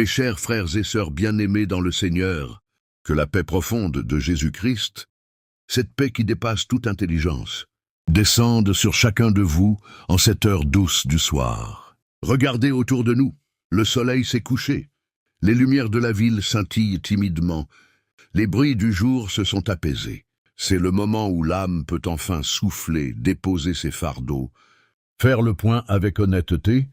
Mes chers frères et sœurs bien-aimés dans le Seigneur, que la paix profonde de Jésus-Christ, cette paix qui dépasse toute intelligence, descende sur chacun de vous en cette heure douce du soir. Regardez autour de nous, le soleil s'est couché, les lumières de la ville scintillent timidement, les bruits du jour se sont apaisés. C'est le moment où l'âme peut enfin souffler, déposer ses fardeaux, faire le point avec honnêteté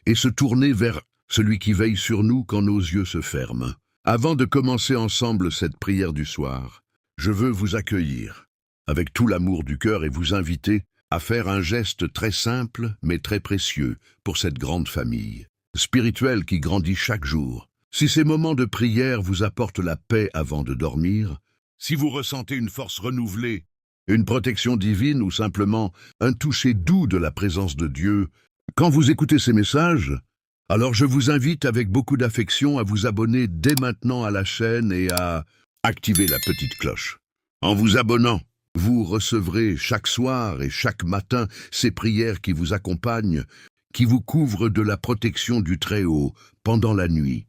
et se tourner vers celui qui veille sur nous quand nos yeux se ferment. Avant de commencer ensemble cette prière du soir, je veux vous accueillir avec tout l'amour du cœur et vous inviter à faire un geste très simple mais très précieux pour cette grande famille spirituelle qui grandit chaque jour. Si ces moments de prière vous apportent la paix avant de dormir, si vous ressentez une force renouvelée, une protection divine ou simplement un toucher doux de la présence de Dieu, quand vous écoutez ces messages, alors je vous invite avec beaucoup d'affection à vous abonner dès maintenant à la chaîne et à activer la petite cloche. En vous abonnant, vous recevrez chaque soir et chaque matin ces prières qui vous accompagnent, qui vous couvrent de la protection du Très-Haut pendant la nuit,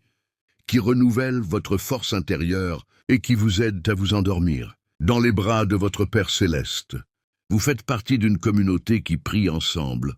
qui renouvellent votre force intérieure et qui vous aident à vous endormir dans les bras de votre Père Céleste. Vous faites partie d'une communauté qui prie ensemble,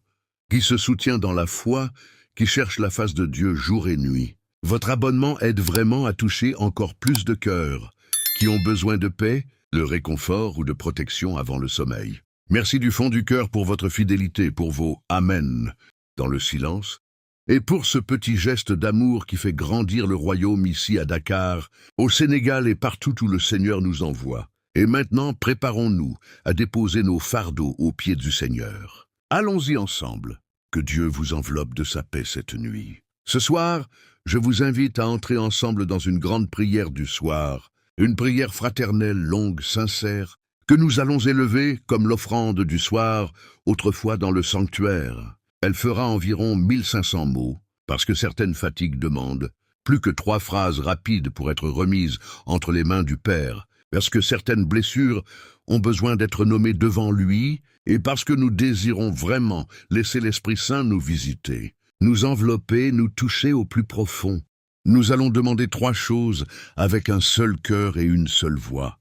qui se soutient dans la foi, qui cherche la face de Dieu jour et nuit. Votre abonnement aide vraiment à toucher encore plus de cœurs qui ont besoin de paix, de réconfort ou de protection avant le sommeil. Merci du fond du cœur pour votre fidélité, pour vos « Amen » dans le silence, et pour ce petit geste d'amour qui fait grandir le royaume ici à Dakar, au Sénégal et partout où le Seigneur nous envoie. Et maintenant, préparons-nous à déposer nos fardeaux aux pieds du Seigneur. Allons-y ensemble. Que Dieu vous enveloppe de sa paix cette nuit. Ce soir, je vous invite à entrer ensemble dans une grande prière du soir, une prière fraternelle, longue, sincère, que nous allons élever comme l'offrande du soir, autrefois dans le sanctuaire. Elle fera environ 1500 mots, parce que certaines fatigues demandent plus que 3 phrases rapides pour être remises entre les mains du Père, parce que certaines blessures ont besoin d'être nommées devant lui, et parce que nous désirons vraiment laisser l'Esprit Saint nous visiter, nous envelopper, nous toucher au plus profond. Nous allons demander 3 choses avec un seul cœur et une seule voix.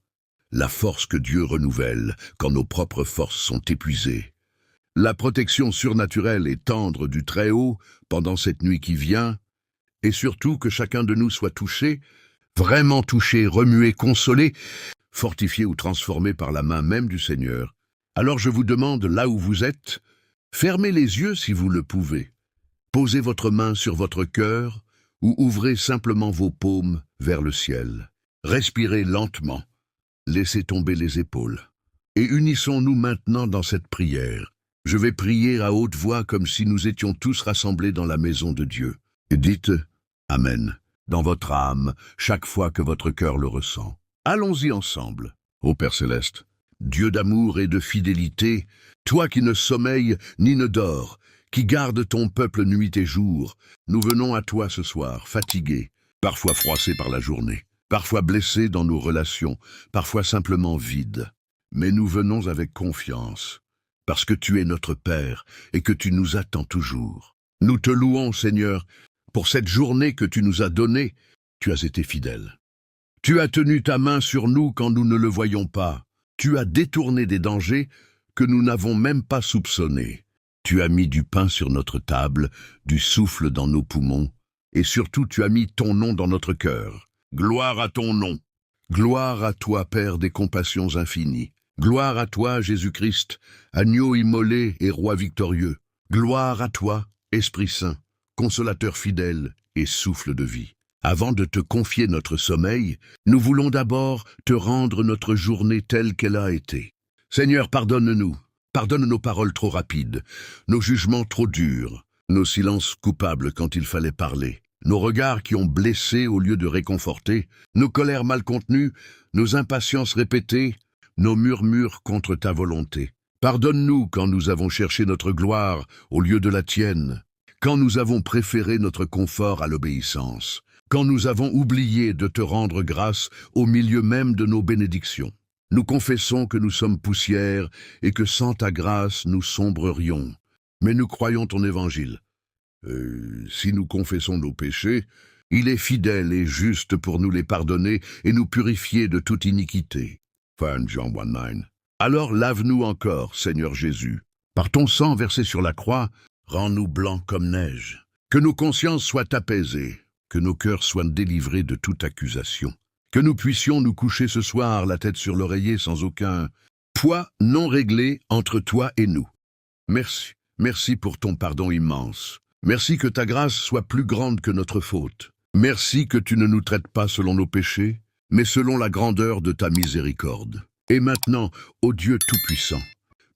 La force que Dieu renouvelle quand nos propres forces sont épuisées. La protection surnaturelle et tendre du Très-Haut pendant cette nuit qui vient, et surtout que chacun de nous soit touché, vraiment touché, remué, consolé, fortifié ou transformé par la main même du Seigneur. Alors je vous demande, là où vous êtes, fermez les yeux si vous le pouvez. Posez votre main sur votre cœur ou ouvrez simplement vos paumes vers le ciel. Respirez lentement, laissez tomber les épaules. Et unissons-nous maintenant dans cette prière. Je vais prier à haute voix comme si nous étions tous rassemblés dans la maison de Dieu. Et dites « Amen » dans votre âme chaque fois que votre cœur le ressent. Allons-y ensemble. Ô Père Céleste, Dieu d'amour et de fidélité, toi qui ne sommeilles ni ne dors, qui gardes ton peuple nuit et jour, nous venons à toi ce soir, fatigués, parfois froissés par la journée, parfois blessés dans nos relations, parfois simplement vides. Mais nous venons avec confiance, parce que tu es notre Père et que tu nous attends toujours. Nous te louons, Seigneur, pour cette journée que tu nous as donnée. Tu as été fidèle. Tu as tenu ta main sur nous quand nous ne le voyions pas. Tu as détourné des dangers que nous n'avons même pas soupçonnés. Tu as mis du pain sur notre table, du souffle dans nos poumons, et surtout tu as mis ton nom dans notre cœur. Gloire à ton nom. Gloire à toi, Père des compassions infinies. Gloire à toi, Jésus-Christ, agneau immolé et roi victorieux. Gloire à toi, Esprit Saint, consolateur fidèle et souffle de vie. Avant de te confier notre sommeil, nous voulons d'abord te rendre notre journée telle qu'elle a été. Seigneur, pardonne-nous. Pardonne nos paroles trop rapides, nos jugements trop durs, nos silences coupables quand il fallait parler, nos regards qui ont blessé au lieu de réconforter, nos colères mal contenues, nos impatiences répétées, nos murmures contre ta volonté. Pardonne-nous quand nous avons cherché notre gloire au lieu de la tienne, quand nous avons préféré notre confort à l'obéissance, quand nous avons oublié de te rendre grâce au milieu même de nos bénédictions. Nous confessons que nous sommes poussière et que sans ta grâce nous sombrerions. Mais nous croyons ton évangile. Si nous confessons nos péchés, Il est fidèle et juste pour nous les pardonner et nous purifier de toute iniquité. 1 Jean 1:9. Alors lave-nous encore, Seigneur Jésus. Par ton sang versé sur la croix, rends-nous blancs comme neige. Que nos consciences soient apaisées, que nos cœurs soient délivrés de toute accusation. Que nous puissions nous coucher ce soir, la tête sur l'oreiller, sans aucun poids non réglé entre toi et nous. Merci, merci pour ton pardon immense. Merci que ta grâce soit plus grande que notre faute. Merci que tu ne nous traites pas selon nos péchés, mais selon la grandeur de ta miséricorde. Et maintenant, ô Dieu Tout-Puissant,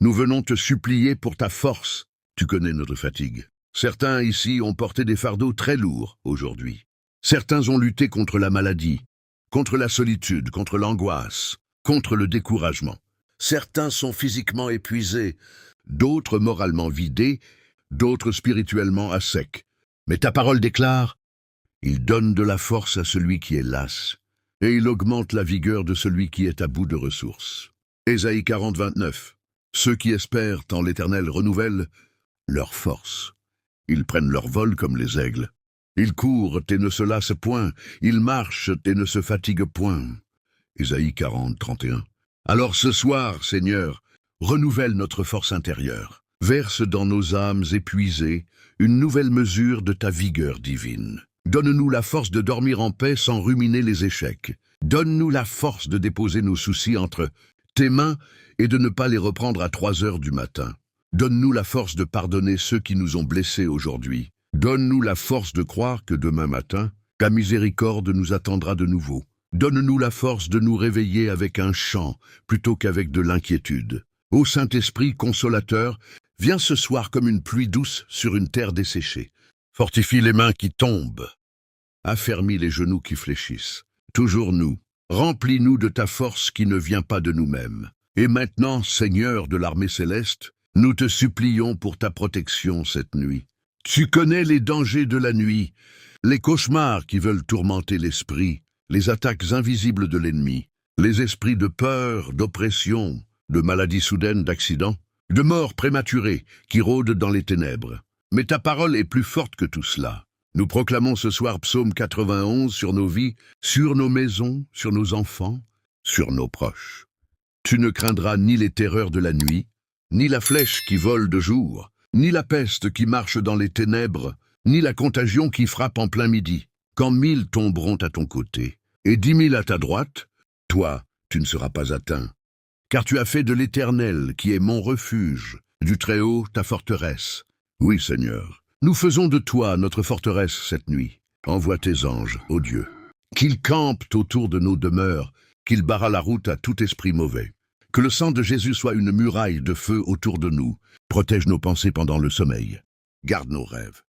nous venons te supplier pour ta force. Tu connais notre fatigue. Certains ici ont porté des fardeaux très lourds aujourd'hui. Certains ont lutté contre la maladie, contre la solitude, contre l'angoisse, contre le découragement. Certains sont physiquement épuisés, d'autres moralement vidés, d'autres spirituellement à sec. Mais ta parole déclare: il donne de la force à celui qui est las, et il augmente la vigueur de celui qui est à bout de ressources. Ésaïe 40, 29. Ceux qui espèrent en l'Éternel renouvellent leur force. Ils prennent leur vol comme les aigles. Ils courent et ne se lassent point. Ils marchent et ne se fatiguent point. Ésaïe 40, 31. Alors ce soir, Seigneur, renouvelle notre force intérieure. Verse dans nos âmes épuisées une nouvelle mesure de ta vigueur divine. Donne-nous la force de dormir en paix sans ruminer les échecs. Donne-nous la force de déposer nos soucis entre tes mains et de ne pas les reprendre à 3 heures du matin. Donne-nous la force de pardonner ceux qui nous ont blessés aujourd'hui. Donne-nous la force de croire que demain matin, ta miséricorde nous attendra de nouveau. Donne-nous la force de nous réveiller avec un chant plutôt qu'avec de l'inquiétude. Ô Saint-Esprit consolateur, viens ce soir comme une pluie douce sur une terre desséchée. Fortifie les mains qui tombent. Affermis les genoux qui fléchissent. Toujours nous. Remplis-nous de ta force qui ne vient pas de nous-mêmes. Et maintenant, Seigneur de l'armée céleste, nous te supplions pour ta protection cette nuit. Tu connais les dangers de la nuit, les cauchemars qui veulent tourmenter l'esprit, les attaques invisibles de l'ennemi, les esprits de peur, d'oppression, de maladies soudaines, d'accidents, de morts prématurées qui rôdent dans les ténèbres. Mais ta parole est plus forte que tout cela. Nous proclamons ce soir Psaume 91 sur nos vies, sur nos maisons, sur nos enfants, sur nos proches. Tu ne craindras ni les terreurs de la nuit, ni la flèche qui vole de jour, ni la peste qui marche dans les ténèbres, ni la contagion qui frappe en plein midi. Quand 1000 tomberont à ton côté, et 10 000 à ta droite, toi, tu ne seras pas atteint. Car tu as fait de l'Éternel, qui est mon refuge, du Très-Haut ta forteresse. Oui, Seigneur, nous faisons de toi notre forteresse cette nuit. Envoie tes anges, ô Dieu, qu'ils campent autour de nos demeures, qu'ils barrent la route à tout esprit mauvais. Que le sang de Jésus soit une muraille de feu autour de nous. Protège nos pensées pendant le sommeil. Garde nos rêves.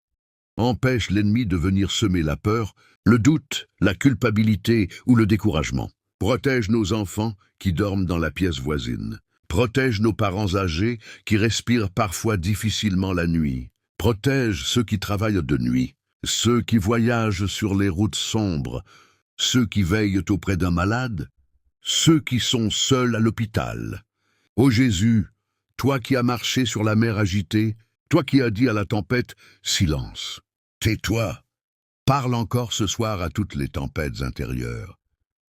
Empêche l'ennemi de venir semer la peur, le doute, la culpabilité ou le découragement. Protège nos enfants qui dorment dans la pièce voisine. Protège nos parents âgés qui respirent parfois difficilement la nuit. Protège ceux qui travaillent de nuit, ceux qui voyagent sur les routes sombres, ceux qui veillent auprès d'un malade, ceux qui sont seuls à l'hôpital. Ô Jésus, toi qui as marché sur la mer agitée, toi qui as dit à la tempête « Silence ». Tais-toi. Parle encore ce soir à toutes les tempêtes intérieures.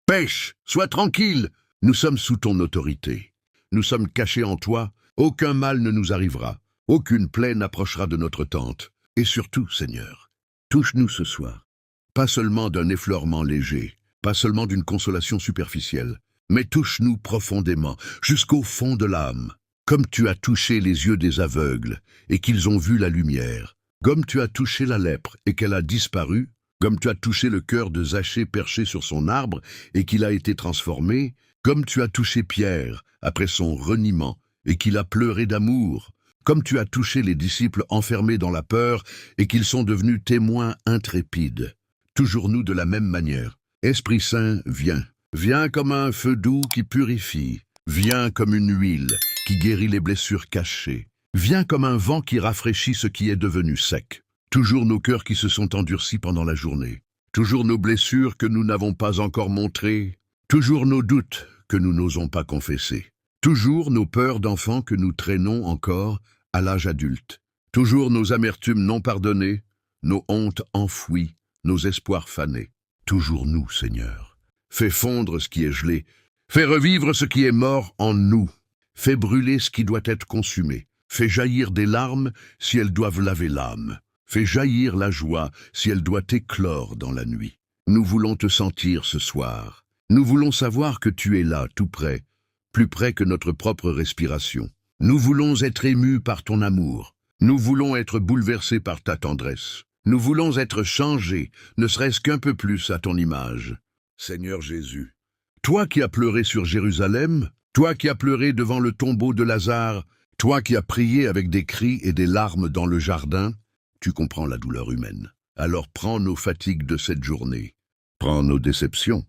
Pêche, sois tranquille, nous sommes sous ton autorité. Nous sommes cachés en toi, aucun mal ne nous arrivera, aucune plaie n'approchera de notre tente. Et surtout, Seigneur, touche-nous ce soir. Pas seulement d'un effleurement léger, pas seulement d'une consolation superficielle, mais touche-nous profondément, jusqu'au fond de l'âme, comme tu as touché les yeux des aveugles et qu'ils ont vu la lumière. Comme tu as touché la lèpre et qu'elle a disparu, comme tu as touché le cœur de Zachée perché sur son arbre et qu'il a été transformé, comme tu as touché Pierre après son reniement et qu'il a pleuré d'amour, comme tu as touché les disciples enfermés dans la peur et qu'ils sont devenus témoins intrépides. Toujours nous de la même manière. Esprit Saint, viens. Viens comme un feu doux qui purifie. Viens comme une huile qui guérit les blessures cachées. Viens comme un vent qui rafraîchit ce qui est devenu sec. Toujours nos cœurs qui se sont endurcis pendant la journée. Toujours nos blessures que nous n'avons pas encore montrées. Toujours nos doutes que nous n'osons pas confesser. Toujours nos peurs d'enfants que nous traînons encore à l'âge adulte. Toujours nos amertumes non pardonnées, nos hontes enfouies, nos espoirs fanés. Toujours nous, Seigneur. Fais fondre ce qui est gelé. Fais revivre ce qui est mort en nous. Fais brûler ce qui doit être consumé. Fais jaillir des larmes si elles doivent laver l'âme. Fais jaillir la joie si elle doit éclore dans la nuit. Nous voulons te sentir ce soir. Nous voulons savoir que tu es là, tout près, plus près que notre propre respiration. Nous voulons être émus par ton amour. Nous voulons être bouleversés par ta tendresse. Nous voulons être changés, ne serait-ce qu'un peu plus à ton image. Seigneur Jésus, toi qui as pleuré sur Jérusalem, toi qui as pleuré devant le tombeau de Lazare, toi qui as prié avec des cris et des larmes dans le jardin, tu comprends la douleur humaine. Alors prends nos fatigues de cette journée, prends nos déceptions,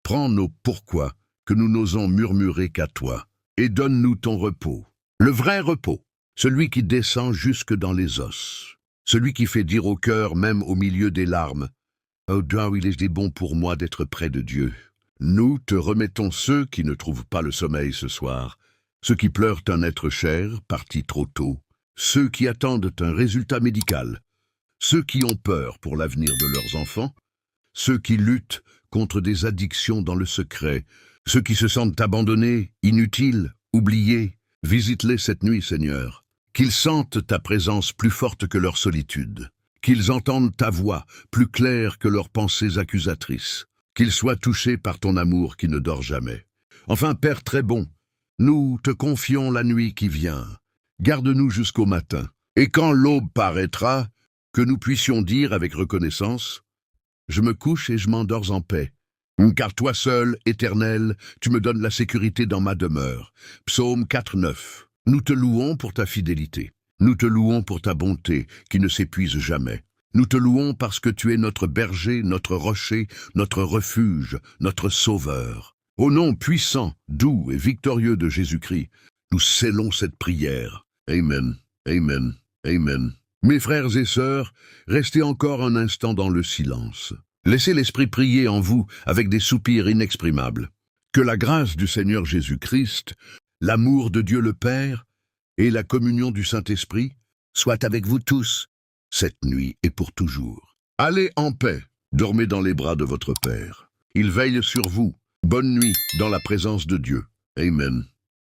prends nos pourquoi que nous n'osons murmurer qu'à toi, et donne-nous ton repos, le vrai repos, celui qui descend jusque dans les os, celui qui fait dire au cœur, même au milieu des larmes, « Oh, il est bon pour moi d'être près de Dieu. » Nous te remettons ceux qui ne trouvent pas le sommeil ce soir, ceux qui pleurent un être cher, parti trop tôt, ceux qui attendent un résultat médical, ceux qui ont peur pour l'avenir de leurs enfants, ceux qui luttent contre des addictions dans le secret, ceux qui se sentent abandonnés, inutiles, oubliés. Visite-les cette nuit, Seigneur, qu'ils sentent ta présence plus forte que leur solitude, qu'ils entendent ta voix plus claire que leurs pensées accusatrices, qu'ils soient touchés par ton amour qui ne dort jamais. Enfin, Père très bon, nous te confions la nuit qui vient. Garde-nous jusqu'au matin, et quand l'aube paraîtra, que nous puissions dire avec reconnaissance, « Je me couche et je m'endors en paix, car toi seul, Éternel, tu me donnes la sécurité dans ma demeure. » Psaume 4:9. Nous te louons pour ta fidélité. Nous te louons pour ta bonté qui ne s'épuise jamais. Nous te louons parce que tu es notre berger, notre rocher, notre refuge, notre sauveur. Au nom puissant, doux et victorieux de Jésus-Christ, nous scellons cette prière. Amen, Amen, Amen. Mes frères et sœurs, restez encore un instant dans le silence. Laissez l'Esprit prier en vous avec des soupirs inexprimables. Que la grâce du Seigneur Jésus-Christ, l'amour de Dieu le Père et la communion du Saint-Esprit soient avec vous tous, cette nuit et pour toujours. Allez en paix, dormez dans les bras de votre Père. Il veille sur vous. Bonne nuit dans la présence de Dieu. Amen.